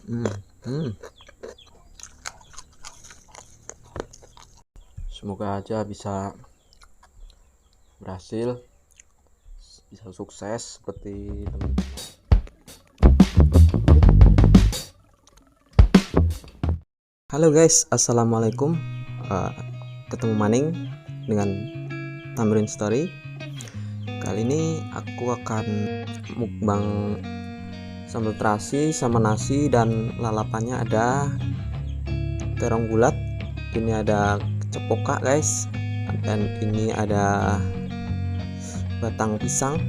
Hmm, hmm. Semoga aja bisa berhasil, bisa sukses seperti teman-teman. Halo guys, assalamualaikum. Ketemu maning dengan Tamrin Story. Kali ini aku akan mukbang sambal terasi sama nasi, dan lalapannya ada terong bulat. Ini ada cepoka guys, dan ini ada batang pisang,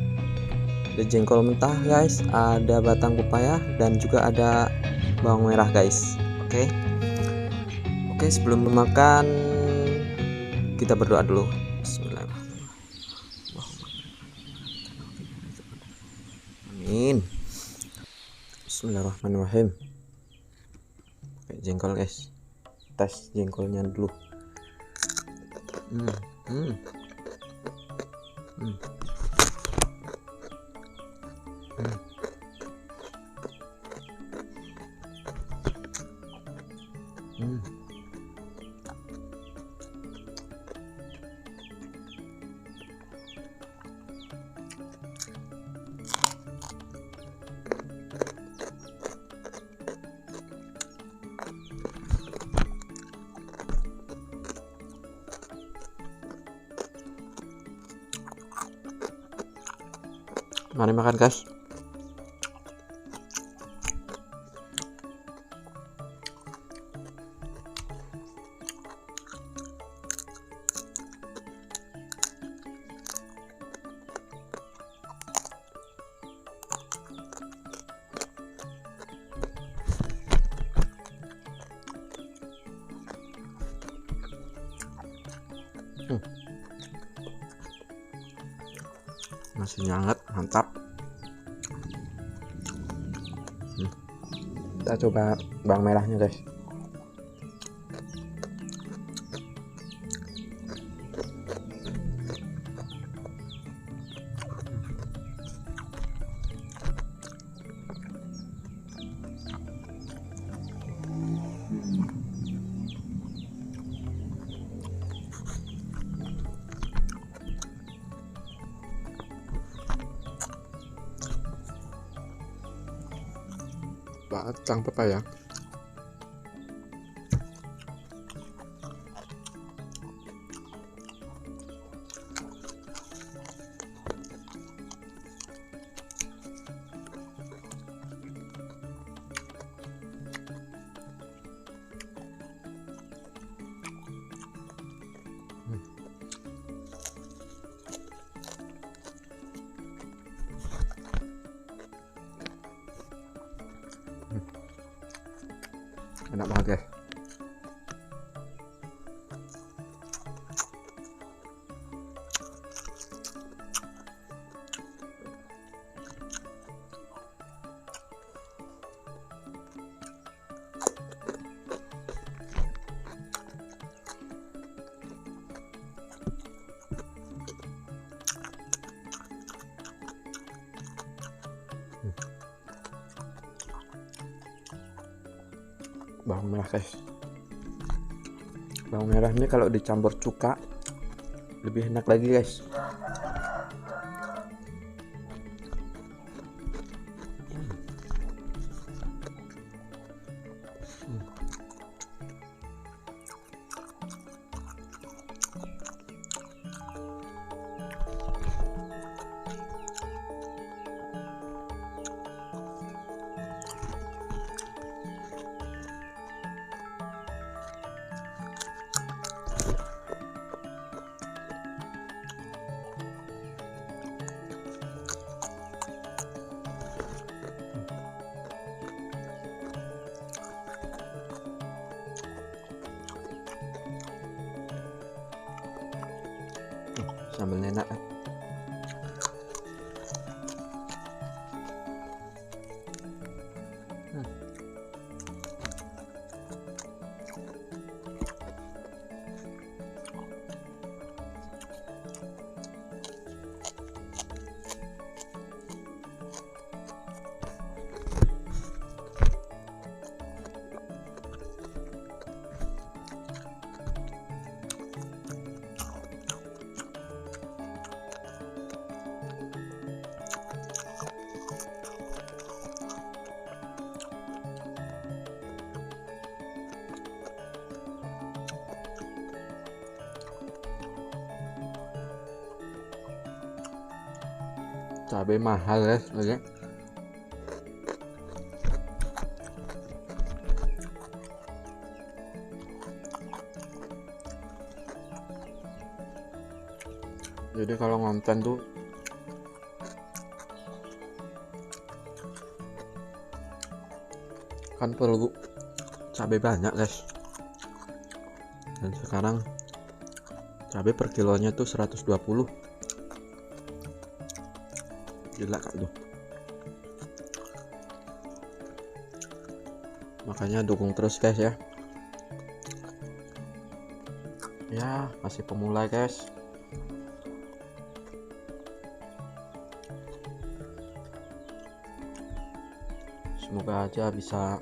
ada jengkol mentah guys, ada batang pepaya, dan juga ada bawang merah guys. Oke, sebelum makan kita berdoa dulu. Bismillahirrahmanirrahim. Amin. Bismillahirrahmanirrahim. Oke, jengkol guys, tes jengkolnya dulu. Hmm, hmm. Hmm. Hmm. Hmm. Mari makan guys. Nasinya hangat, mantap. Kita coba bawang merahnya guys. Batang pepaya. Enak banget guys. Bawang merah guys. Bawang merah ini kalau dicampur cuka lebih enak lagi guys. Sambalnya enak. cabai mahal guys, oke. Jadi kalau ngonten tuh kan perlu cabai banyak guys, dan sekarang cabai per kilonya tuh 120, gila kak tuh. Makanya dukung terus guys ya. Ya masih pemula guys, semoga aja bisa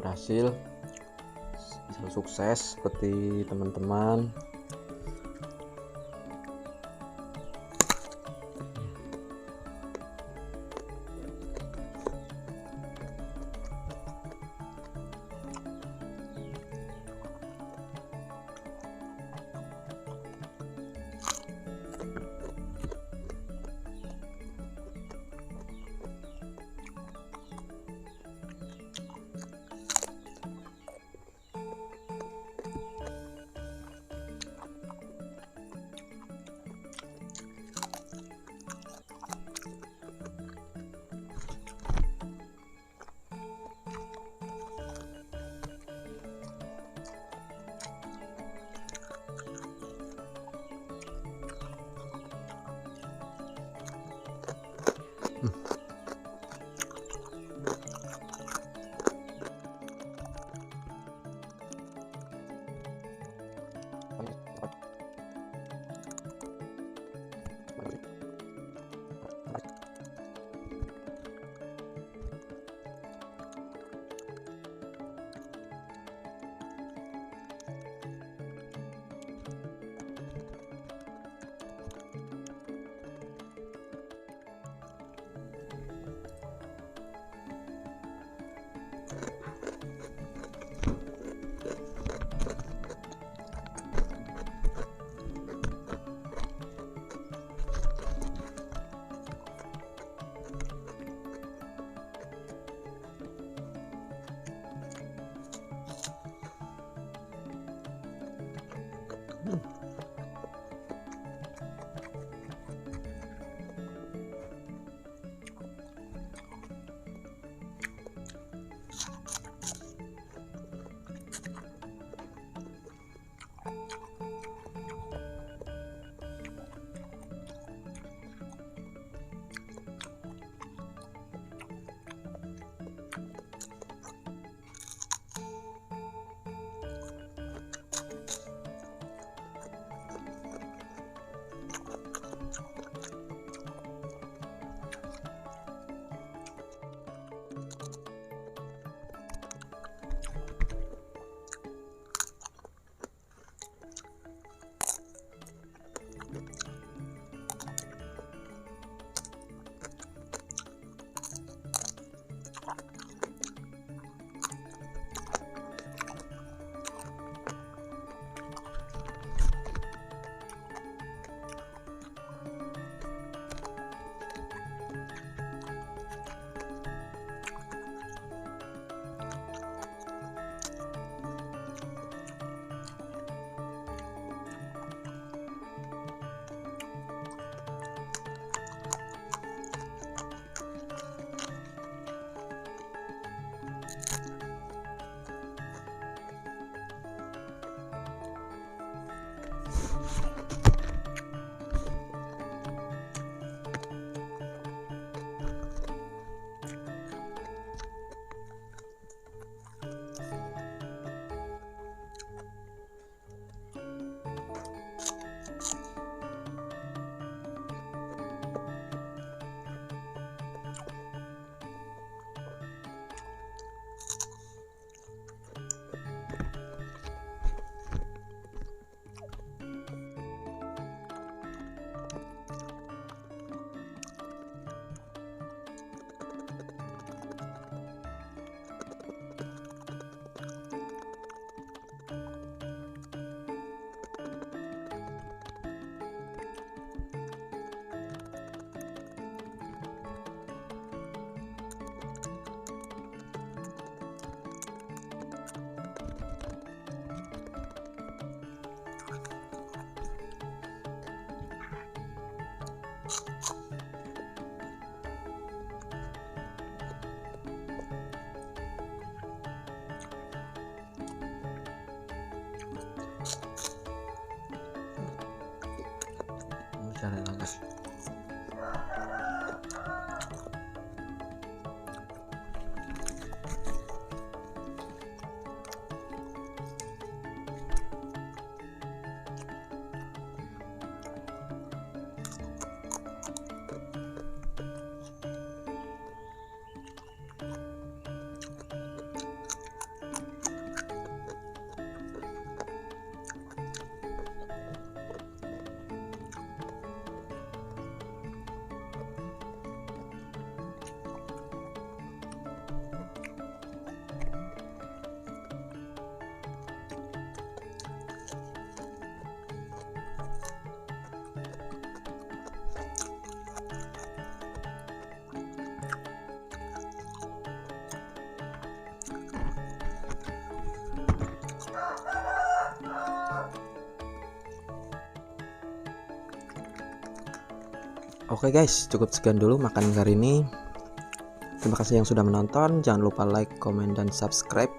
berhasil, bisa sukses seperti teman-teman. Cari lagi. Oke guys, cukup sekian dulu makan kali ini. Terima kasih yang sudah menonton. Jangan lupa like, komen, dan subscribe.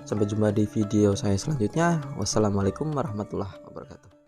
Sampai jumpa di video saya selanjutnya. Wassalamualaikum warahmatullahi wabarakatuh.